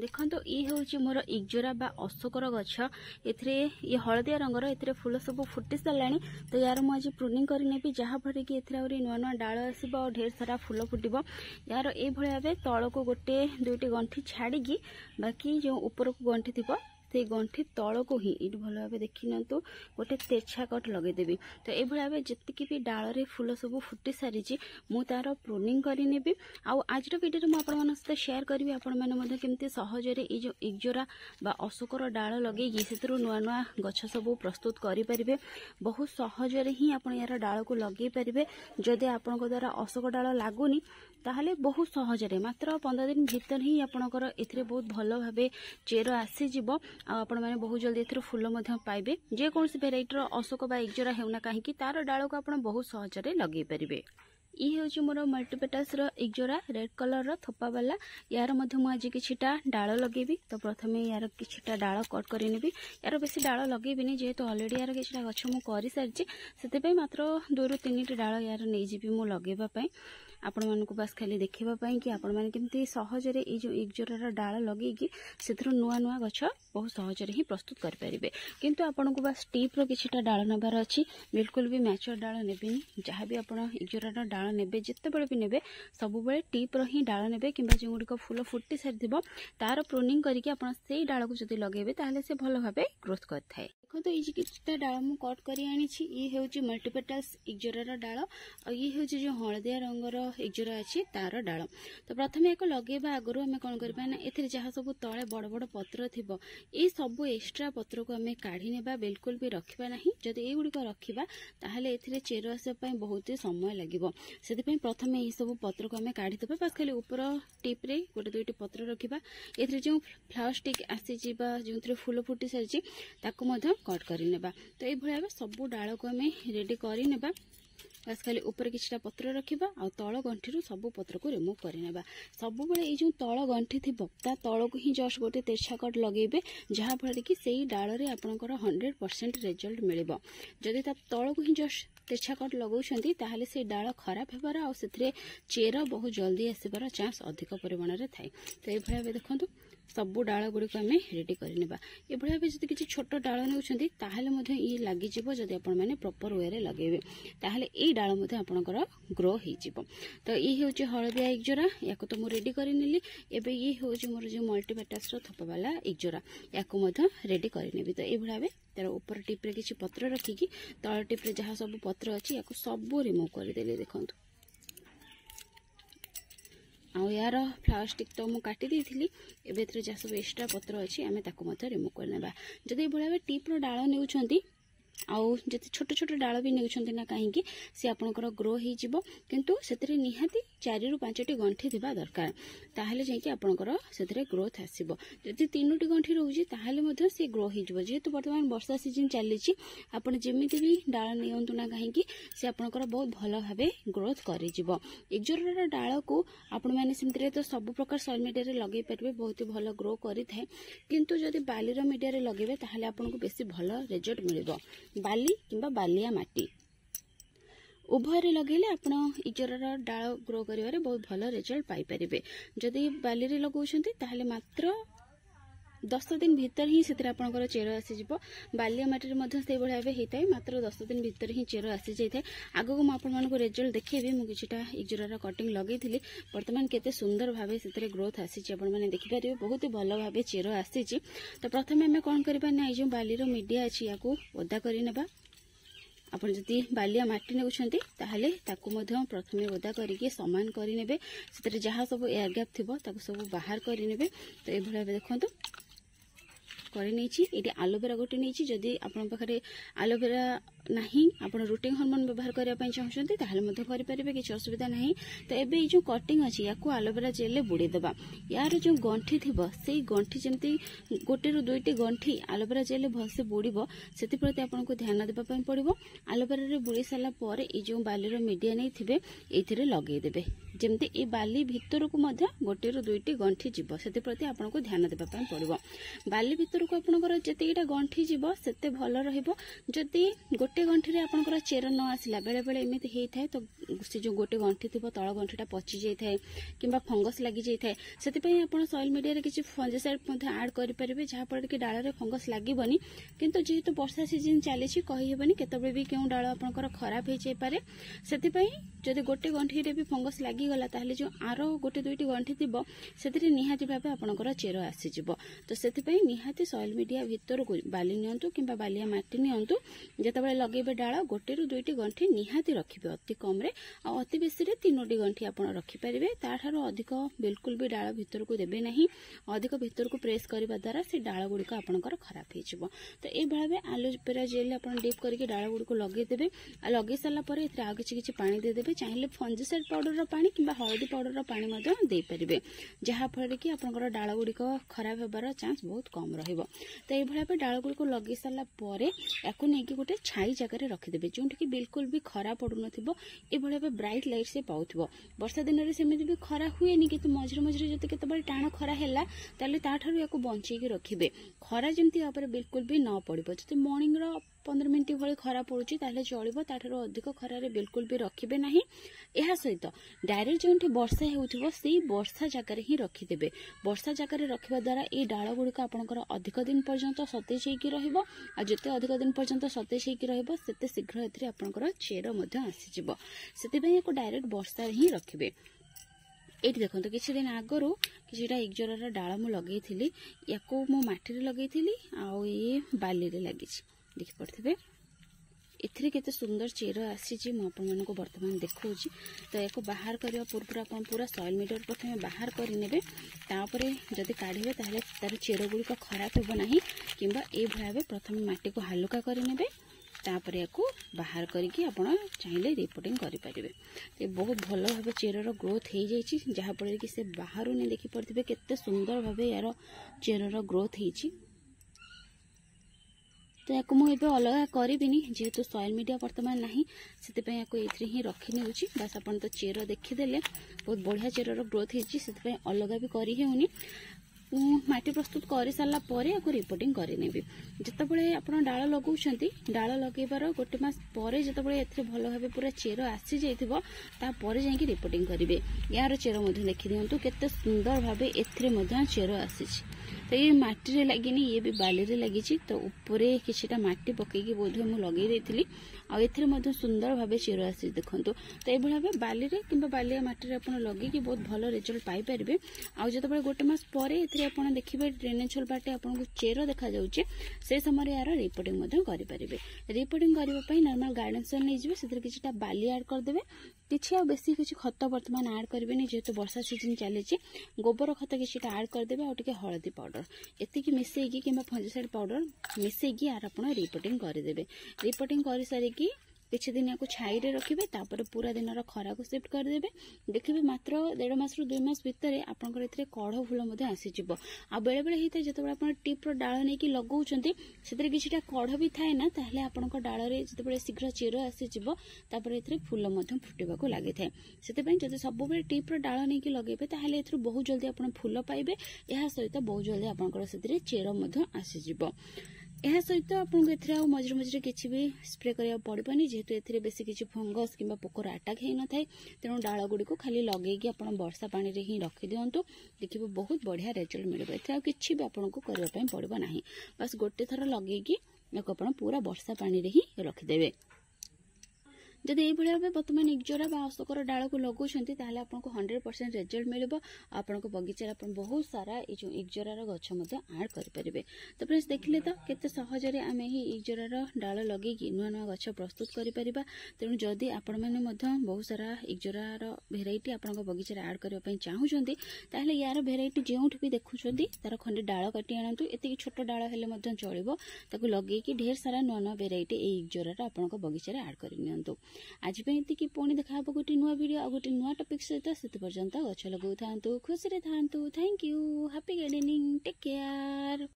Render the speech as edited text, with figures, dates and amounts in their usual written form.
देखो ये हूँ मोर इगजोरा बा अशोकर गछ ये हलदिया रंगर ए फूल सब फुटी सारा। तो यार मुझे प्रूनिंग करनेबी जहाँफल कि नुआ नुआ डाल आसब और ढेर सारा फूल फुटब। यार ये भाव तल को गोटे दुईटी गंठी छाड़ी बाकी जो ऊपर को गंठी थी से गंठी तल को ही भल भाव देखी ना गोटे तेरछा कट लगेदेवी। तो ये भाव जी भी डाल रे फूल सब फुटी सारी मु तार प्रूनिंग करनेबी। आज वीडियो में आपण सहित शेयर करी आपण मैंने केमती सहजरे ये जो इगजोरा बा अशोकर डाल लगे से नुआ नुआ गछ सब प्रस्तुत करें। बहुत सहजरे ही आप यार डाल को लगे पारे। जदि आपण द्वारा अशोक डाल लगुनि ताहले बहुत सहजरे मात्र 15 दिन भीतर ही आपणकर एथिरे बहुत भल भाव चेर आसीज। आपण मैंने बहुत जल्दी एथिरे फूल पाइबे। जेकोसी भेराइटर अशोक बा इगजोरा हेउना कहीं तार डाल को आप बहुत सहजरे लगे पारे। ये हूँ मोर मल्टीपेटास इगजोरा रेड कलर थोपा वाला। यार मुझे किछिटा डाल लगेबी। तो प्रथम यार किछिटा डाल कट करनेबी। यार बेसी डाल लगेबिनी जेहेतु ऑलरेडी यार किछिटा गछ मु करि सारिछि सेते मात्र 2 ରୁ 3टी डाल यार नहीं जीवी मु लगेबा पई। आपण मानकु बस खाली देखिबा पई कि आपण माने केमती सहजरे ए जो इगजोरा डाल लगेगी सेथरो नुआ नुआ गछ बहुत सहजरे ही प्रस्तुत कर परिबे। किंतु आपण को बस टीप रो किछिटा डाल नबार अछि। बिल्कुल भी मैच्योर डाल नेबिनी। जहाँ भी आपण इगजोरा डाल नेबे जिते बड़े भी नेबे सब बड़े टीप रो ही डाल नेबे किंबा जो गुड़िक फूल फुटी सारी तार प्रूनिंग करके आपण से डाल को जदि लगेबे ताहले से भल भाबे ग्रोथ करथाय। देखो ये किछटा डाल मु कट करी आनिछि। ये हेउची मल्टीपेटास इगजोरा डाल और ये हेउची जो हलदिया रंगर इगजोरा अछि तार डाल। तो प्रथम एक लगेबा आगु आम कौन करबा ना एथिरे जहाँ सब तले बड़ बड़ पत्र थिबो ए सब एक्स्ट्रा पत्र को आम काढ़ी नेबा। बिल्कुल भी रखिबा नाही। जदि ए गुड़िक रखिबा ताहले एथिरे चेर आसे पई बहुत ही समय लागिबो। सेति प्रथम ये सब पत्र को आम काढ़ी देबा। बस खाली ऊपर टिप रे गोटे दुईटी पत्र रखिबा। एथिरे जो फ्लावर स्टिक आसी बा जो फूल फुटी सारी ताकू मध्य कट कर नेबा। तो ये भाव सब डाल को आम रेडी कर नेबा। बस खाली ऊपर किछटा पत्र रखिबा आ तल गंठी सब पत्र को रिमूव करनेबा। सब बेले ये जो तल गंठी थी ता तल को ही जस्ट गोटे तेरछा कट लगेबे जहाँ फल कि सेही डाल रे आपनकर 100% रिजल्ट मिलिबो। जदि ता तल को ही जस्ट तेरछा कट लगाउछंती ताहले से डाल खराब हेबार आ सेथरे चेर बहुत जल्दी आसीबार चांस अधिक परिमाण रे थाए। तो ये भाव देखंतु सब डाल गुड़िक आम रेडी करनेबा। ये भाव जब किसी छोट डाल नेउछंती ताहले मध्य ये लागिजिबो। जदि आपण माने प्रॉपर वे रे लगेबे ताहले ए डाल मध्य आपणकर ग्रो होइजिबो। तो ये होउची हलदिया इगजोरा याको तो मु रेडी करनेली। एबे ये होउची मोर जो मल्टीपेटास रो थोपा वाला इगजोरा याको मध्य रेडी करनेबी। तो ये भाव तार ऊपर टिप रे किछि पत्र रखिकी तळ टिप रे जहाँ सब पत्र अछि याको सब रिमूव कर देले। देखंतु आ यार फ्लावर स्टिक तो मुझे काटी देती एवं जहाँ सब एक्स्ट्रा पत्र अच्छी आम रिमूव करने। जदि भाव टीप्र डाल नेउछंती आउ जति छोट छोट डाल भी नेउछंती ना कहीं सी आपनकर ग्रो हो किंतु सेतरे निहाती 4 ରୁ 5टी गंठी थिबा दरकार ताहले जाई कि आपनकर सेतरे ग्रोथ आसीबो। जदि 3टी गंठी रहउची ताहले मध्य से ग्रो हो जेहेतु वर्तमान वर्षा सीजन चलीची आपण जेमिति भी डाल नियंतु ना कहीं से आपनकर बहुत भल भाबे ग्रोथ करि जिवो। इगजोरा डाल को आपण माने सिमतरे तो सब प्रकार सोशल मीडिया रे लगे परबे बहुत ही भल ग्रो करि थाए। किंतु जदि बालीर मीडिया रे लगेबे ताहले आपनको बेसी भल रिजल्ट मिलिबो। बाली किंबा बालिया माटी उभय लगेले आपण इगजोरा डाल ग्रो करिवारे बहुत भल रिजल्ट पाई परिबे। जदि बाली रे लगाउछंती ताहले मात्र 10 दिन भीतर ही से आपंकर चेर आसीज। बालिया माटी में से भाव होता है मात्र 10 दिन भीतर ही चेर आसी जाए। आगक मुझे रिजल्ट देखी मुझे किछिटा इगजोरा कटिंग लगे बर्तमान केते सुंदर भाव से ग्रोथ आसी देखिपारे बहुत ही भल भाव चेर आसी। तो प्रथम आम कौन करवा ना जो बालीर मीडिया अच्छी या ओदा करनेबा। आप जदि बालिया माटी नेउछंती ताहले ताकू मध्य प्रथमे ओदा करके समान करनेबे। सेतरे जहाँ सब एयर गैप थिबो ताकू सब बाहर करनेबे। तो ये भाव देखंतु ये आलोवेरा गोटे नहीं। जदि आपण पाखे आलोवेरा नहीं आप रूटिंग हार्मोन व्यवहार करने चाहते करेंगे किसी असुविधा नहीं। तो ये जो कटिंग अच्छी या आलोवेरा जेल बुड़ेदेवा। यार जो गंठी थी से गंठी जमी 1 ରୁ 2ଟି गंठी आलोवेरा जेल भलसे बुड़ब से प्रति आपको ध्यान देवाई पड़ो। आलोवेरा बुड़ी सारापर ये जो बालीर मीडिया नहीं थे ये लगेदेवे जमती ए बाली भितर को गोटे रु दुईटी गंठी जीव से प्रति आपको ध्यान देवा पड़ो। बाली भितर को आपंकर जितेटा गंठी जीव से भल रही गोटे गंठी आपंकर चेर न आसला बेले बेले एमती होता है तो से जो गोटे गंठी थी तल गंठीटा पचि जाए कि फंगस लगी जाए से सोशल मीडिया रे किसी फंजिसाइड आड करेंगे जहाँफल कि डाल में फंगस लगभनी किंतु जेहेतु वर्षा सीजन चली कहीहबनी केतबे भी क्यों डाल आपंकर खराब हो जाए से जदि गोटे गंठी भी फंगस लगिगला ताहले जो आरो गोटे दुईटी गंठी थी से निहाती भाव आपंकर चेर आसीज तो से निहाती सोशल मीडिया भितर को बाली नियंतु कि बालिया माटी नियंतु जितेबाला लगे डाल गोटे रु दुईटी गंठी निहाती रखिए अति कम रे अति बेसी रे 3टी गंठी आप रखिपारे ताठार अधिक बिल्कुल भी डाल भितर को देवे नहीं अधिक भितर को प्रेस करने द्वारा से डाल गुड़िक आपंकर खराब हो तो ये भाव एलोवेरा जेल आप डीप करके डाल गुड़िक लगेदेवे लगे सारापर आउ कि पानी देदेवे चाहिए फंजिसाइड पाउडर पानी कि हलदी पाउडर पानी देपारे जहाँफल कि आपंकर डाल गुड़िक खराब होबार चांस बहुत कम रहिबो। तो ये भाव डाल गुड़िक लगे सारापर या नहीं गोटे छाई जगह रखिदेवे जोटि बिल्कुल भी खरा पड़ू ये भाव ब्राइट लाइट से पाउथिबो। वर्षा दिन में सेमती भी खरा हुए कि मझे मझे जो केतबे टाण खरा है ताठार या बंचेकी रखिए खरा जमी बिल्कुल भी न पड़ो जो मॉर्निंग 15 मिनट भाई खरा पड़ुची चलो ताठार अधिक खरारे बिल्कुल भी रखिए ना। यह सहित डायरेक्ट जो वर्षा हो से वर्षा जगार ही रखिदेवे वर्षा जगार रखा द्वारा ये डाल गुड़िक आपंकर अधिक दिन पर्यंत सतेज होते जिते अधिक दिन पर्यंत सतेज होते शीघ्र आपंकर चेर आसीज से डायरेक्ट वर्षा ही रखिए। ये देखो किसी दिन आगु किसीटा इगजोरार डाल मु लगे या मो माटी लगे ये बाली लगी देखी पड़े एथिरे केते सुंदर चेर आसी मुझे बर्तमान देखा तो या बाहर करने पूर्व आप पूरा सोशल मीडिया प्रथम बाहर करने तापर जदि काढ़े तार चेर गुड़िक खराब होना कि भाव प्रथम माटी को हालुका करेंगे तापर या बाहर करके आप चाहिए रिपोर्टिंग करेंगे। तो बहुत भल भाव चेरर ग्रोथ हो जाए जहाँफल कि से बाहर नहीं देखी पड़े केते सुंदर भाव यार चेरर ग्रोथ होती। तो या मुझे अलग करी जेहेतु सोशल मीडिया बर्तमान ना से ही रखी नौची बस आप तो चेर देखीदे बहुत बढ़िया चेरर ग्रोथ होती अलग भी करनी माटी प्रस्तुत कर सारापर या रिपोर्टिंग करें जितेबाला आप डाल लगाउछंती डाल लगेबार गोटे मास पर जितेबाला भल भाव पूरा चेर आसी जापर जाकि रिपोर्टिंग करेंगे। यार चेर देखी दिंतु केते सुंदर भाव ए चेर आसी तो ये माटी लगे ये भी बाली लगी तो उपरे किछिटा माटी पकईकी बोधे मुझे लगे आउ सुंदर भाव चेर आसी देखु तो ये भाव बाली कि बालिया माटी आप लगे बहुत भल रिजल्ट पाइपर आउ गोटे मास पर देखिए ड्रेनेज होल बाटे आपको चेर देखा जाउचे से समय यार रिपोर्टिंग करेंगे। रिपोर्टिंग करने नॉर्मल गार्डन नहीं जी से किसी बाली ऐड करदे किसी आ बेसी किसी खत बर्तमान ऐड करेंगे जेहेतु वर्षा सीजन चली गोबर खत किसी ऐड करदे आउ हलदी पाउडर एति मिसेगी कि फंजिसाइड पाउडर मिसेगी यार आप रिपोर्टिंग करदे। रिपोर्टिंग कर सारिकी किसी दिन या छाई रखिए तापर पूरा दिन खरा को शिफ्ट करदे देखिए मात्र 1.5 मास रु 2 मास भितर आपंकर कढ़ फूल आसीज आ बेले बेले होता है जो आप टीप्र डाल नहीं लगाउछंती से किसी कढ़ भी थाए ना ताहले आपंक डाल में जो शीघ्र चेर आसीज फूल फुटवाक लगी था से जब सब टीप्र डाल नहीं लगे ताहले बहुत जल्दी आप फूल पाइबे यह सहित बहुत जल्दी आपंकर से चेर आसीज। यह सहित आपको मझे मझे किसी भी स्प्रे करा पड़ोनी जेहेतु ए बेसी किसी फंगस कि पोकर आटाक हो न था तेणु डाल गुड़ी को खाली लगे आप वर्षा पानी रे ही रखी दिंतु देखिए बहुत बढ़िया रिजल्ट मिले किसी भी आपको करने पड़ो ना बस गोटे थर लगे आप पूरा वर्षा पानी रे ही रखिदेवे। जदि ये भाव बर्तमान इगजोरा अशोकर डाल को लगाउछंती ताहले आपको 100% रिजल्ट मिलिबो। आपनको बगीचार आप बहुत सारा ये जो इगजोरार गछ ऐड करेंगे। तो फ्रेंड्स देखिले तो केते सहजरे आमे ही इगजोरार डाल लगे नुआ नुआ गछ प्रस्तुत करिपरिबा। तेणु जदि आपण माने बहुत सारा इगजोरार भेराइटी आपनको बगीचार ऐड करबा चाहूछंती ताहले यार भेराइटी जेउठ भी देखुछंती तार खंडे डाल काटी आनंतु एति छोट डाल हेले मध्यम चलिबो ताकू लगेकी ढेर सारा नुआ नुआ भेराइटी ए इगजोरार आपनको बगीचार ऐड करि नियंतु। आज ये पुणी देखा गोटे नुआ वीडियो गोटे नुआ टॉपिक सहित से पर्यंत गछ लगाऊ था खुशी रे था। Thank you happy gardening take care.